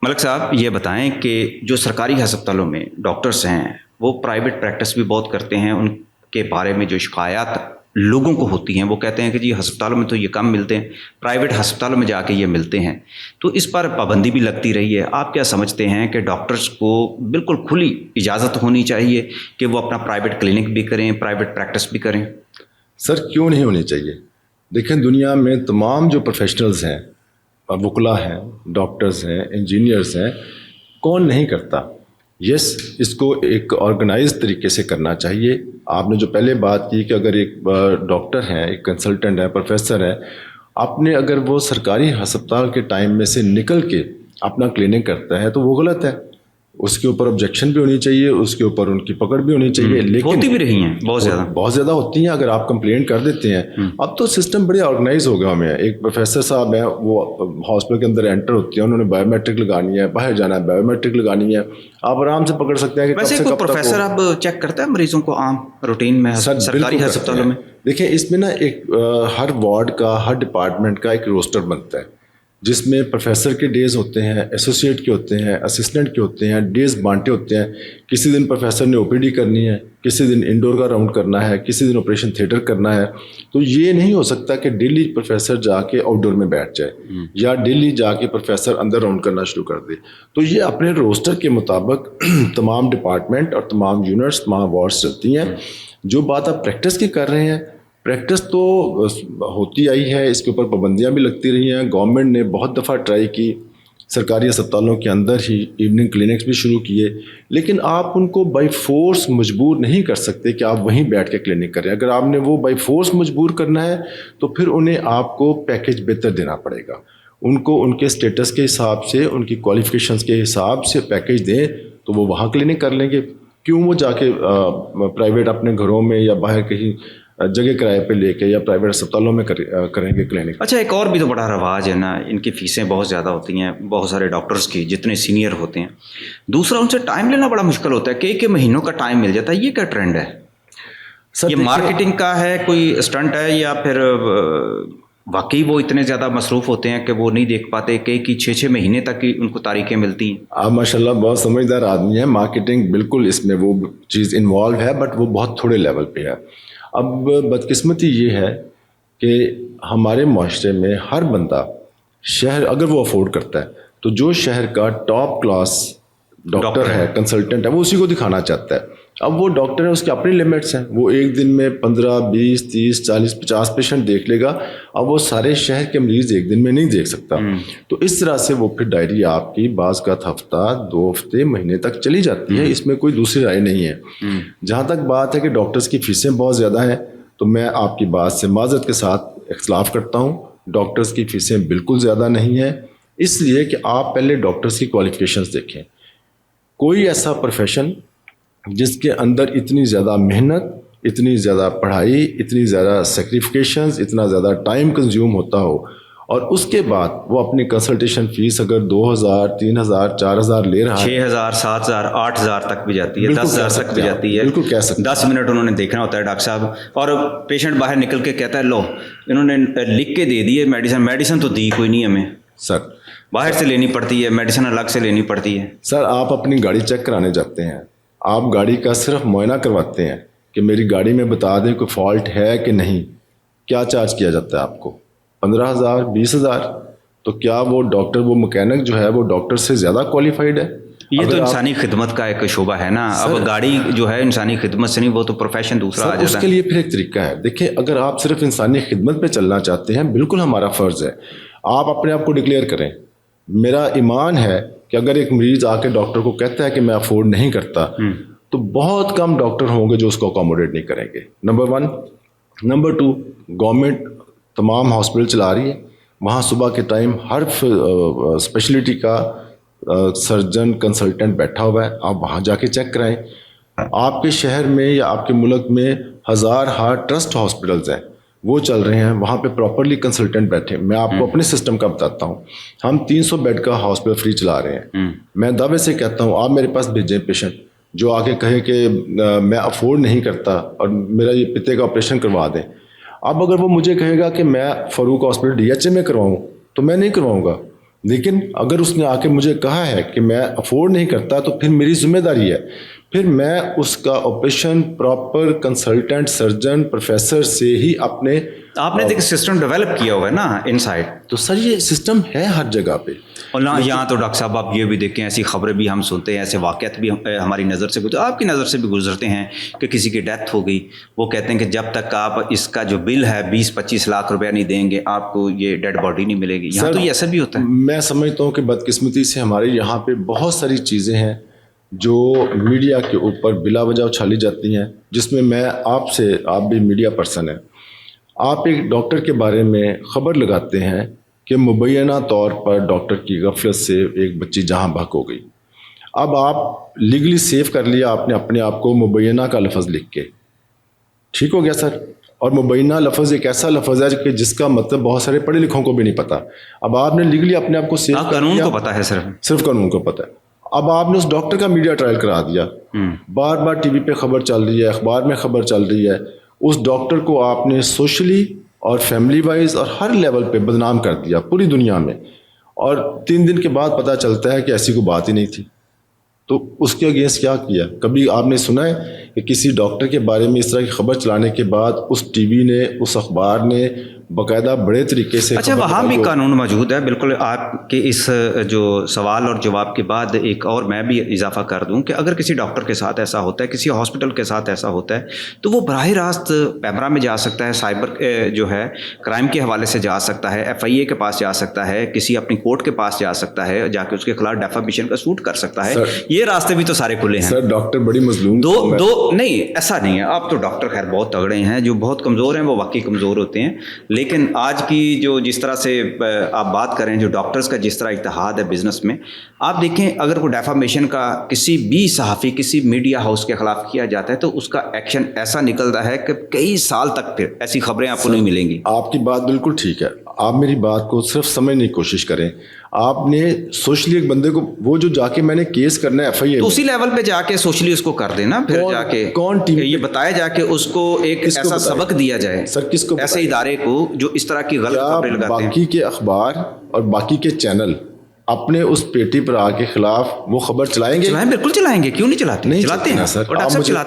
ملک صاحب یہ بتائیں کہ جو سرکاری ہسپتالوں میں ڈاکٹرس ہیں وہ پرائیویٹ پریکٹس بھی بہت کرتے ہیں، ان کے بارے میں جو شکایات لوگوں کو ہوتی ہیں وہ کہتے ہیں کہ جی ہسپتالوں میں تو یہ کم ملتے ہیں، پرائیویٹ ہسپتالوں میں جا کے یہ ملتے ہیں، تو اس پر پابندی بھی لگتی رہی ہے۔ آپ کیا سمجھتے ہیں کہ ڈاکٹرس کو بالکل کھلی اجازت ہونی چاہیے کہ وہ اپنا پرائیویٹ کلینک بھی کریں، پرائیویٹ پریکٹس بھی کریں؟ سر کیوں نہیں ہونی چاہیے؟ دیکھیں دنیا میں تمام جو پروفیشنلز ہیں، وکلاء ہیں، ڈاکٹرز ہیں، انجینئرز ہیں، کون نہیں کرتا؟ یس، اس کو ایک آرگنائز طریقے سے کرنا چاہیے۔ آپ نے جو پہلے بات کی کہ اگر ایک ڈاکٹر ہیں، ایک کنسلٹنٹ ہے، پروفیسر ہے، آپ نے اگر وہ سرکاری ہسپتال کے ٹائم میں سے نکل کے اپنا کلینک کرتا ہے تو وہ غلط ہے۔ اس کے اوپر آبجیکشن بھی ہونی چاہیے، اس کے اوپر ان کی پکڑ بھی ہونی چاہیے، لیکن ہوتی بھی رہی ہیں بہت زیادہ ہوتی ہیں۔ اگر آپ کمپلینٹ کر دیتے ہیں، اب تو سسٹم بڑے آرگنائز ہو گیا ہمیں۔ ایک پروفیسر صاحب ہیں، وہ ہاسپٹل کے اندر انٹر ہوتی ہیں، انہوں نے بایو میٹرک لگانی ہے، باہر جانا ہے بایو میٹرک لگانی ہے، آپ آرام سے پکڑ سکتے ہیں کہ ویسے کوئی پروفیسر اب چیک کرتا ہے مریضوں کو عام روٹین میں سرکاری ہسپتالوں میں؟ دیکھیں اس میں نا ایک ہر وارڈ کا، ہر ڈپارٹمنٹ کا ایک روسٹر بنتا ہے، جس میں پروفیسر کے ڈیز ہوتے ہیں، ایسوسیٹ کے ہوتے ہیں، اسسٹنٹ کے ہوتے ہیں، ڈیز بانٹے ہوتے ہیں۔ کسی دن پروفیسر نے او پی ڈی کرنی ہے، کسی دن انڈور کا راؤنڈ کرنا ہے، کسی دن آپریشن تھیٹر کرنا ہے۔ تو یہ نہیں ہو سکتا کہ ڈیلی پروفیسر جا کے آؤٹ ڈور میں بیٹھ جائے یا ڈیلی جا کے پروفیسر اندر راؤنڈ کرنا شروع کر دے۔ تو یہ اپنے روسٹر کے مطابق تمام ڈپارٹمنٹ اور تمام یونٹس، تمام وارڈس چلتی ہیں۔ جو بات آپ پریکٹس کی کر رہے ہیں، پریکٹس تو ہوتی آئی ہے، اس کے اوپر پابندیاں بھی لگتی رہی ہیں۔ گورنمنٹ نے بہت دفعہ ٹرائی کی، سرکاری ہسپتالوں کے اندر ہی ایوننگ کلینکس بھی شروع کیے، لیکن آپ ان کو بائی فورس مجبور نہیں کر سکتے کہ آپ وہیں بیٹھ کے کلینک کریں۔ اگر آپ نے وہ بائی فورس مجبور کرنا ہے تو پھر انہیں آپ کو پیکیج بہتر دینا پڑے گا۔ ان کو ان کے سٹیٹس کے حساب سے، ان کی کوالیفیکیشنز کے حساب سے پیکیج دیں تو وہ وہاں کلینک کر لیں گے۔ کیوں وہ جا کے پرائیویٹ اپنے گھروں میں یا باہر کہیں جگہ کرائے پہ لے کے یا پرائیویٹ اسپتالوں میں کریں گے کلینک؟ اچھا، ایک اور بھی تو بڑا رواج ہے نا، ان کی فیسیں بہت زیادہ ہوتی ہیں بہت سارے ڈاکٹرز کی جتنے سینئر ہوتے ہیں۔ دوسرا، ان سے ٹائم لینا بڑا مشکل ہوتا ہے، کئی مہینوں کا ٹائم مل جاتا ہے۔ یہ کیا ٹرینڈ ہے؟ یہ مارکیٹنگ کا ہے، کوئی اسٹنٹ ہے، یا پھر واقعی وہ اتنے زیادہ مصروف ہوتے ہیں کہ وہ نہیں دیکھ پاتے؟ کئی 6 مہینے تک ان کو تاریخیں ملتی ہیں۔ آپ ماشاء اللہ بہت سمجھدار آدمی ہیں۔ مارکیٹنگ بالکل اس میں وہ چیز انوالو ہے، بٹ وہ بہت تھوڑے لیول پہ ہے۔ اب بدقسمتی یہ ہے کہ ہمارے معاشرے میں ہر بندہ، شہر اگر وہ افورڈ کرتا ہے تو جو شہر کا ٹاپ کلاس ڈاکٹر ہے، کنسلٹنٹ ہے، وہ اسی کو دکھانا چاہتا ہے۔ اب وہ ڈاکٹر ہے، اس کی اپنی لمٹس ہیں، وہ ایک دن میں 15 20 30 40 50 پیشنٹ دیکھ لے گا۔ اب وہ سارے شہر کے مریض ایک دن میں نہیں دیکھ سکتا، تو اس طرح سے وہ پھر ڈائری آپ کی بعض کا ہفتہ، 2 ہفتے، مہینے تک چلی جاتی ہے۔ اس میں کوئی دوسری رائے نہیں ہے۔ جہاں تک بات ہے کہ ڈاکٹرز کی فیسیں بہت زیادہ ہیں، تو میں آپ کی بات سے معذرت کے ساتھ اختلاف کرتا ہوں۔ ڈاکٹرز کی فیسیں بالکل زیادہ نہیں ہیں، اس لیے کہ آپ پہلے ڈاکٹرز کی کوالیفیکیشنز دیکھیں۔ کوئی ایسا پروفیشن جس کے اندر اتنی زیادہ محنت، اتنی زیادہ پڑھائی، اتنی زیادہ سیکریفیکیشنز، اتنا زیادہ ٹائم کنزیوم ہوتا ہو، اور اس کے بعد وہ اپنی کنسلٹیشن فیس اگر 2000 3000 4000 لے رہا ہے، 6000 7000 8000 تک بھی جاتی ہے، 10000 تک بھی جاتی ہے۔ بالکل کہہ سکتے 10 منٹ انہوں نے دیکھنا ہوتا ہے ڈاکٹر صاحب، اور پیشنٹ باہر نکل کے کہتا ہے لو انہوں نے لکھ کے دے دیے میڈیسن تو دی کوئی نہیں ہمیں، سر باہر سے لینی پڑتی ہے، میڈیسن الگ سے لینی پڑتی ہے۔ سر آپ اپنی گاڑی چیک کرانے جاتے ہیں، آپ گاڑی کا صرف معائنہ کرواتے ہیں کہ میری گاڑی میں بتا دیں کوئی فالٹ ہے کہ نہیں، کیا چارج کیا جاتا ہے آپ کو؟ 15000 20000؟ تو کیا وہ ڈاکٹر، وہ مکینک جو ہے وہ ڈاکٹر سے زیادہ کوالیفائڈ ہے؟ یہ تو انسانی خدمت کا ایک شعبہ ہے نا۔ اب گاڑی جو ہے انسانی خدمت سے نہیں، وہ تو پروفیشن دوسرا آ جاتا ہے۔ اس کے لیے پھر ایک طریقہ ہے۔ دیکھیں اگر آپ صرف انسانی خدمت پہ چلنا چاہتے ہیں، بالکل ہمارا فرض ہے، آپ اپنے آپ کو ڈکلیئر کریں۔ میرا ایمان ہے کہ اگر ایک مریض آ کے ڈاکٹر کو کہتا ہے کہ میں افورڈ نہیں کرتا، تو بہت کم ڈاکٹر ہوں گے جو اس کو اکوموڈیٹ نہیں کریں گے، نمبر 1۔ نمبر 2، گورنمنٹ تمام ہاسپٹل چلا رہی ہے، وہاں صبح کے ٹائم ہر اسپیشلٹی کا سرجن کنسلٹنٹ بیٹھا ہوا ہے، آپ وہاں جا کے چیک کرائیں۔ آپ کے شہر میں یا آپ کے ملک میں ہزار ٹرسٹ ہاسپٹلز ہیں، وہ چل رہے ہیں، وہاں پہ پراپرلی کنسلٹنٹ بیٹھے۔ میں آپ کو اپنے سسٹم کا بتاتا ہوں، ہم 300 بیڈ کا ہاسپٹل فری چلا رہے ہیں۔ میں دعوے سے کہتا ہوں آپ میرے پاس بھیجیں پیشنٹ جو آ کے کہے کہ میں افورڈ نہیں کرتا اور میرا یہ پتے کا آپریشن کروا دیں۔ اب اگر وہ مجھے کہے گا کہ میں فاروق ہاسپٹل DHA میں کرواؤں تو میں نہیں کرواؤں گا، لیکن اگر اس نے آ کے مجھے کہا ہے کہ میں افورڈ نہیں کرتا تو پھر میری ذمہ داری ہے، پھر میں اس کا operation proper consultant surgeon professor سے ہی اپنے آپ نے دیکھ سسٹم ڈیولپ کیا ہوا ہے نا ان سائڈ. تو سر یہ سسٹم ہے ہر جگہ پہ. اور یہاں تو ڈاکٹر صاحب آپ یہ بھی دیکھیں، ایسی خبریں بھی ہم سنتے ہیں، ایسے واقعات بھی ہماری نظر سے گزرتے، آپ کی نظر سے بھی گزرتے ہیں کہ کسی کی ڈیتھ ہو گئی، وہ کہتے ہیں کہ جب تک آپ اس کا جو بل ہے 20-25 لاکھ روپیہ نہیں دیں گے آپ کو یہ ڈیڈ باڈی نہیں ملے گی. یہاں تو یہ ایسا بھی ہوتا ہے. میں سمجھتا ہوں کہ بدقسمتی سے ہمارے یہاں پہ بہت ساری چیزیں ہیں جو میڈیا کے اوپر بلا وجہ اچھالی جاتی ہیں، جس میں آپ سے، آپ بھی میڈیا پرسن ہیں، آپ ایک ڈاکٹر کے بارے میں خبر لگاتے ہیں کہ مبینہ طور پر ڈاکٹر کی غفلت سے ایک بچی جہاں بحق ہو گئی. اب آپ لیگلی سیف کر لیا آپ نے اپنے آپ کو مبینہ کا لفظ لکھ کے، ٹھیک ہو گیا سر. اور مبینہ لفظ ایک ایسا لفظ ہے کہ جس کا مطلب بہت سارے پڑھے لکھوں کو بھی نہیں پتا. اب آپ نے لیگلی اپنے آپ کو سیف کر قانون لیا، کو پتا ہے صرف قانون کو پتا ہے. اب آپ نے اس ڈاکٹر کا میڈیا ٹرائل کرا دیا، بار بار ٹی وی پہ خبر چل رہی ہے، اخبار میں خبر چل رہی ہے، اس ڈاکٹر کو آپ نے سوشلی اور فیملی وائز اور ہر لیول پہ بدنام کر دیا پوری دنیا میں، اور 3 دن کے بعد پتہ چلتا ہے کہ ایسی کوئی بات ہی نہیں تھی. تو اس کے اگینسٹ کیا کیا؟ کبھی آپ نے سنا ہے کہ کسی ڈاکٹر کے بارے میں اس طرح کی خبر چلانے کے بعد اس ٹی وی نے، اس اخبار نے باقاعدہ بڑے طریقے سے؟ اچھا، وہاں بھی قانون موجود ہے بالکل. آپ کے اس جو سوال اور جواب کے بعد ایک اور میں بھی اضافہ کر دوں کہ اگر کسی ڈاکٹر کے ساتھ ایسا ہوتا ہے، کسی ہاسپٹل کے ساتھ ایسا ہوتا ہے، تو وہ براہ راست پیمرا میں جا سکتا ہے، سائبر جو ہے کرائم کے حوالے سے جا سکتا ہے، FIA کے پاس جا سکتا ہے، کسی اپنی کورٹ کے پاس جا سکتا ہے، جا کے اس کے خلاف ڈیفامیشن کا سوٹ کر سکتا ہے. یہ راستے بھی تو سارے کھلے ہیں. سر ڈاکٹر بڑی مظلوم دو نہیں، ایسا نہیں ہے. آپ تو ڈاکٹر خیر بہت تگڑے ہیں، جو بہت کمزور ہیں وہ واقعی کمزور ہوتے ہیں. لیکن آج کی جو جس طرح سے آپ بات کریں، جو ڈاکٹرز کا جس طرح اتحاد ہے بزنس میں، آپ دیکھیں اگر کوئی ڈیفامیشن کا کسی بھی صحافی، کسی میڈیا ہاؤس کے خلاف کیا جاتا ہے تو اس کا ایکشن ایسا نکلتا ہے کہ کئی سال تک پھر ایسی خبریں آپ کو نہیں ملیں گی. آپ کی بات بالکل ٹھیک ہے، آپ میری بات کو صرف سمجھنے کی کوشش کریں. آپ نے سوشلی ایک بندے کو، وہ جو جا کے میں نے کیس کرنا ہے FIA، تو اسی لیول پہ جا کے سوشلی اس کو کر دینا، پھر جا کے کون ٹیم یہ بتایا جا کے اس کو ایک ایسا سبق دیا جائے سر، کس کو ایسے ادارے کو جو اس طرح کی غلط خبریں لگاتے ہیں. باقی کے اخبار اور باقی کے چینل اپنے اس پیٹی پر آ کے خلاف وہ خبر چلائیں گے؟ بالکل چلائیں گے، کیوں نہیں چلاتے؟ نہیں چلاتے ہیں سر.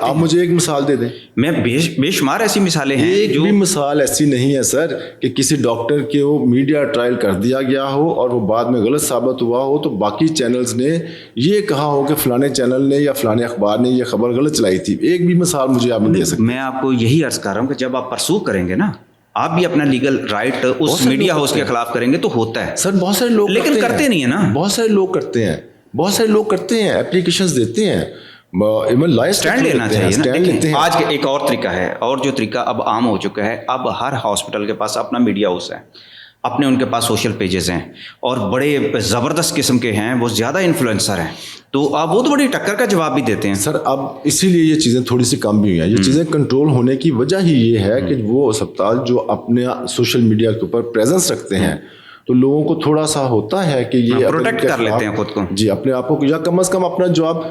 آپ مجھے ایک مثال دے دیں. میں بے شمار ایسی مثالیں ہیں. ایک بھی مثال ایسی نہیں ہے سر کہ کسی ڈاکٹر کے وہ میڈیا ٹرائل کر دیا گیا ہو اور وہ بعد میں غلط ثابت ہوا ہو تو باقی چینلز نے یہ کہا ہو کہ فلانے چینل نے یا فلانے اخبار نے یہ خبر غلط چلائی تھی. ایک بھی مثال مجھے آپ دے سکتے؟ میں آپ کو یہی عرض کر رہا ہوں کہ جب آپ پرسو کریں گے نا، آپ بھی اپنا لیگل رائٹ اس میڈیا ہاؤس کے خلاف کریں گے تو ہوتا ہے. سر بہت سارے لوگ لیکن کرتے نہیں ہیں نا. بہت سارے لوگ کرتے ہیں، بہت سارے لوگ کرتے ہیں، اپلیکیشنز دیتے ہیں، ایون لائف اسٹینڈ لینا چاہیے نا. آج ایک اور طریقہ ہے، اور جو طریقہ اب عام ہو چکا ہے، اب ہر ہاسپٹل کے پاس اپنا میڈیا ہاؤس ہے، اپنے ان کے پاس سوشل پیجز ہیں اور بڑے زبردست قسم کے ہیں، وہ زیادہ انفلوئنسر ہیں، تو آپ وہ تو بڑی ٹکر کا جواب بھی دیتے ہیں. سر اب اسی لیے یہ چیزیں تھوڑی سی کم بھی ہوئی ہیں. یہ چیزیں کنٹرول ہونے کی وجہ ہی یہ ہے کہ وہ اسپتال جو اپنے سوشل میڈیا کے اوپر پریزنس رکھتے ہیں تو لوگوں کو تھوڑا سا ہوتا ہے کہ یہ پروٹیکٹ کر لیتے ہیں خود کو. جی، اپنے آپ کو، یا کم از کم اپنا جواب.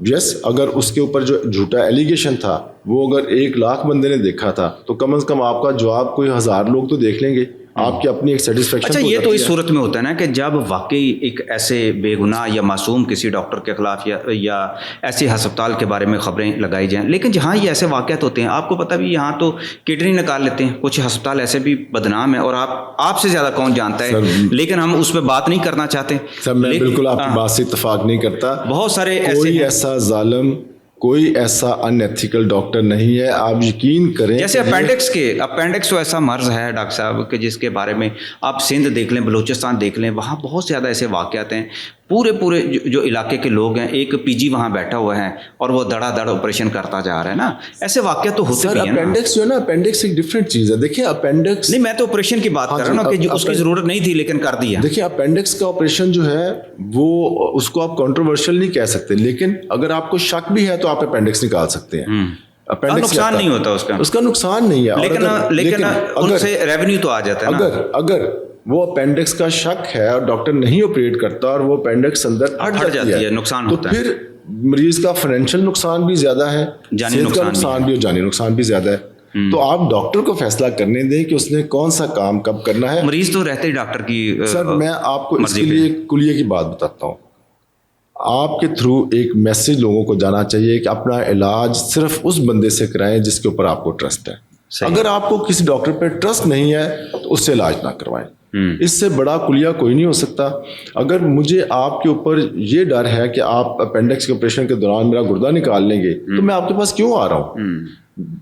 یس، اگر اس کے اوپر جو جھوٹا ایلیگیشن تھا وہ اگر 1 لاکھ بندے نے دیکھا تھا تو کم از کم آپ کا جواب کوئی 1000 لوگ تو دیکھ لیں گے. آپ کی اپنی ایک سیٹسفیکشن. اچھا، یہ تو اس صورت میں ہوتا ہے نا کہ جب واقعی ایک ایسے بے گناہ یا معصوم کسی ڈاکٹر کے خلاف یا ایسے ہسپتال کے بارے میں خبریں لگائی جائیں، لیکن جہاں یہ ایسے واقعات ہوتے ہیں، آپ کو پتہ بھی یہاں تو کڈنی نکال لیتے ہیں. کچھ ہسپتال ایسے بھی بدنام ہیں اور آپ سے زیادہ کون جانتا ہے، لیکن ہم اس پہ بات نہیں کرنا چاہتے. سر میں بالکل آپ کی بات سے اتفاق نہیں کرتا. بہت سارے کوئی ایسا ظالم، کوئی ایسا ان ایتھیکل ڈاکٹر نہیں ہے، آپ یقین کریں. جیسے اپینڈکس تو ایسا مرض ہے ڈاکٹر صاحب کہ جس کے بارے میں آپ سندھ دیکھ لیں، بلوچستان دیکھ لیں، وہاں بہت زیادہ ایسے واقعات ہیں. پورے جو علاقے کے لوگ ہیں، ایک PG وہاں بیٹھا ہوا ہے اور وہ دڑا دڑ آپریشن کرتا جا رہا ہے نا. ایسے واقعات تو ہوتے بھی ہیں. اپینڈکس جو ہے نا، اپینڈکس ایک ڈفرینٹ چیز ہے. دیکھیں اپینڈکس نہیں، میں تو آپریشن کی بات کر رہا ہوں نا کہ اس کی ضرورت نہیں تھی لیکن کر دیا. دیکھیں اپینڈکس کا آپریشن جو ہے وہ اس کو آپ کنٹروورشل نہیں کہہ سکتے، لیکن اگر آپ کو شک بھی ہے تو آپ اپینڈکس نکال سکتے ہیں. نقصان نہیں ہوتا اس کا نقصان نہیں ہے، لیکن ان سے ریونیو تو آ جاتا ہے. اگر وہ اپینڈکس کا شک ہے اور ڈاکٹر نہیں آپریٹ کرتا اور وہ اپینڈکس اندر ہٹ جاتی ہے، نقصان ہوتا ہے، تو پھر مریض کا فائنینشیل نقصان بھی زیادہ ہے، جانی نقصان بھی اور جانی نقصان بھی زیادہ ہے. تو آپ ڈاکٹر کو فیصلہ کرنے دیں کہ اس نے کون سا کام کب کرنا ہے. مریض تو رہتے ہی ڈاکٹر کی سر میں آپ کو اس کے لیے کلیے کی بات بتاتا ہوں. آپ کے تھرو ایک میسج لوگوں کو جانا چاہیے کہ اپنا علاج صرف اس بندے سے کرائیں جس کے اوپر آپ کو ٹرسٹ ہے. اگر آپ کو کسی ڈاکٹر پہ ٹرسٹ نہیں ہے تو اس سے علاج نہ کروائیں. اس سے بڑا کلیہ کوئی نہیں ہو سکتا. اگر مجھے آپ کے اوپر یہ ڈر ہے کہ آپ اپینڈکس کے آپریشن کے دوران میرا گردہ نکال لیں گے تو میں آپ کے پاس کیوں آ رہا ہوں؟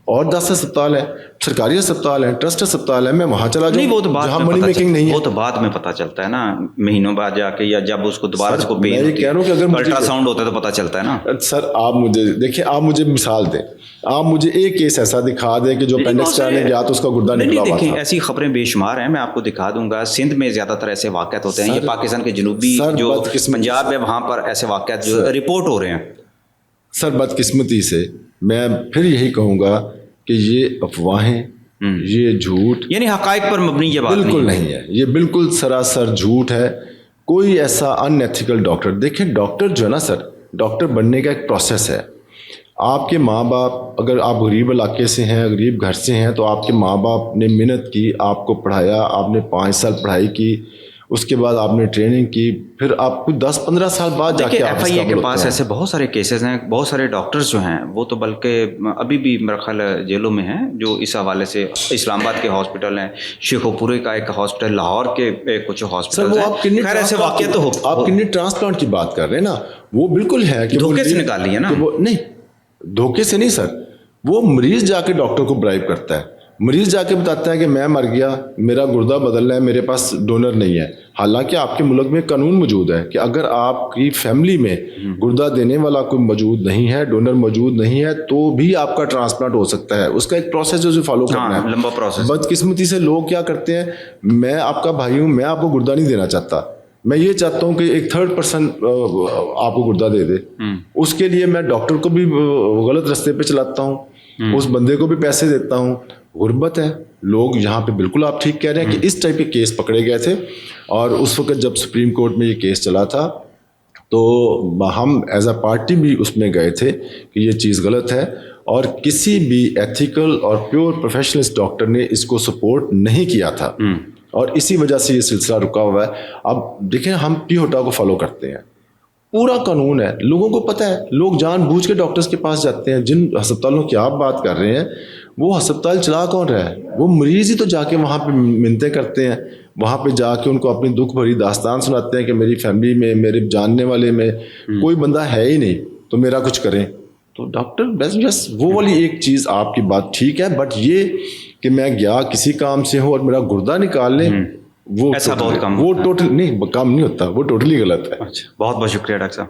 اور 10 اسپتال ہیں, سرکاری اسپتال ہیں, ٹرسٹ اسپتال ہیں, میں وہاں چلا جاؤں جہاں منی میکنگ نہیں ہے. وہ تو بعد میں پتہ چلتا ہے نا, مہینوں بعد جا کے, یا جب اس کو دوبارہ اس کو پین ہوتی ہے, الٹرا ساؤنڈ ہوتا ہے تو پتہ چلتا ہے نا. سر آپ مجھے دیکھیں, آپ مجھے مثال دیں, آپ مجھے ایک کیس ایسا دکھا دیں کہ جو اپینڈکس کرانے گیا تو اس کا گردہ نکلا ہوا تھا. ایسی خبریں بے شمار ہیں, میں آپ کو دکھا دوں گا. سندھ میں زیادہ تر ایسے واقعات ہوتے ہیں, یہ پاکستان کے جنوبی جو پنجاب ہے وہاں پر ایسے واقعات جو رپورٹ ہو رہے ہیں. سر بدقسمتی سے میں پھر یہی کہوں گا کہ یہ افواہیں, یہ جھوٹ, یعنی حقائق پر مبنی یہ بات بالکل نہیں ہے. یہ بالکل سراسر جھوٹ ہے. کوئی ایسا ان ایتھیکل ڈاکٹر, دیکھیں ڈاکٹر جو ہے نا سر, ڈاکٹر بننے کا ایک پروسیس ہے. آپ کے ماں باپ, اگر آپ غریب علاقے سے ہیں, غریب گھر سے ہیں, تو آپ کے ماں باپ نے محنت کی, آپ کو پڑھایا, آپ نے 5 سال پڑھائی کی, اس کے بعد آپ نے ٹریننگ کی, پھر آپ کو 10-15 سال بعد جا کے ایف آئی اے کے پاس ایسے بہت سارے کیسز ہیں. بہت سارے ڈاکٹرز جو ہیں وہ تو بلکہ ابھی بھی میرا خیال جیلوں میں ہیں, جو اس حوالے سے اسلام آباد کے ہاسپٹل ہیں, شیخو پورے کا ایک ہاسپٹل, لاہور کے کچھ ہاسپٹل ہیں. خیر ایسے واقعہ تو آپ کڈنی ٹرانسپلانٹ کی بات کر رہے ہیں نا, وہ بالکل ہے کہ دھوکے سے نکال لی ہے نا. نہیں, دھوکے سے نہیں سر, وہ مریض جا کے ڈاکٹر کو برائب کرتا ہے. مریض جا کے بتاتا ہے کہ میں مر گیا, میرا گردہ بدلنا ہے, میرے پاس ڈونر نہیں ہے. حالانکہ آپ کے ملک میں قانون موجود ہے کہ اگر آپ کی فیملی میں گردہ دینے والا کوئی موجود نہیں ہے, ڈونر موجود نہیں ہے, تو بھی آپ کا ٹرانسپلانٹ ہو سکتا ہے. اس کا ایک پروسیس جو فالو کرنا ہے, لمبا پروسیس. بدقسمتی سے لوگ کیا کرتے ہیں, میں آپ کا بھائی ہوں, میں آپ کو گردہ نہیں دینا چاہتا, میں یہ چاہتا ہوں کہ ایک 3rd پرسن آپ کو گردہ دے دے. اس کے لیے میں ڈاکٹر کو بھی غلط رستے پہ چلاتا ہوں, اس بندے کو بھی پیسے دیتا ہوں. غربت ہے. لوگ یہاں پہ بالکل آپ ٹھیک کہہ رہے ہیں کہ اس ٹائپ کے کیس پکڑے گئے تھے, اور اس وقت جب سپریم کورٹ میں یہ کیس چلا تھا تو ہم ایز اے پارٹی بھی اس میں گئے تھے کہ یہ چیز غلط ہے, اور کسی بھی ایتھیکل اور پیور پروفیشنلسٹ ڈاکٹر نے اس کو سپورٹ نہیں کیا تھا, اور اسی وجہ سے یہ سلسلہ رکا ہوا ہے. اب دیکھیں, ہم پی ہوٹا کو فالو کرتے ہیں, پورا قانون ہے, لوگوں کو پتہ ہے, لوگ جان بوجھ کے ڈاکٹرز کے پاس جاتے ہیں. جن ہسپتالوں کی آپ بات کر رہے ہیں وہ ہسپتال چلا کون رہا ہے؟ وہ مریض ہی تو جا کے وہاں پہ منتیں کرتے ہیں, وہاں پہ جا کے ان کو اپنی دکھ بھری داستان سناتے ہیں کہ میری فیملی میں, میرے جاننے والے میں کوئی بندہ ہے ہی نہیں, تو میرا کچھ کریں. تو ڈاکٹر بس وہ والی ایک چیز آپ کی بات ٹھیک ہے, بٹ یہ کہ میں گیا کسی کام سے ہوں اور میرا گردہ نکال لیں, وہ ایسا بہت کم, وہ ٹوٹل نہیں کام نہیں ہوتا, وہ ٹوٹلی غلط ہے. اچھا, بہت بہت شکریہ ڈاکٹر صاحب.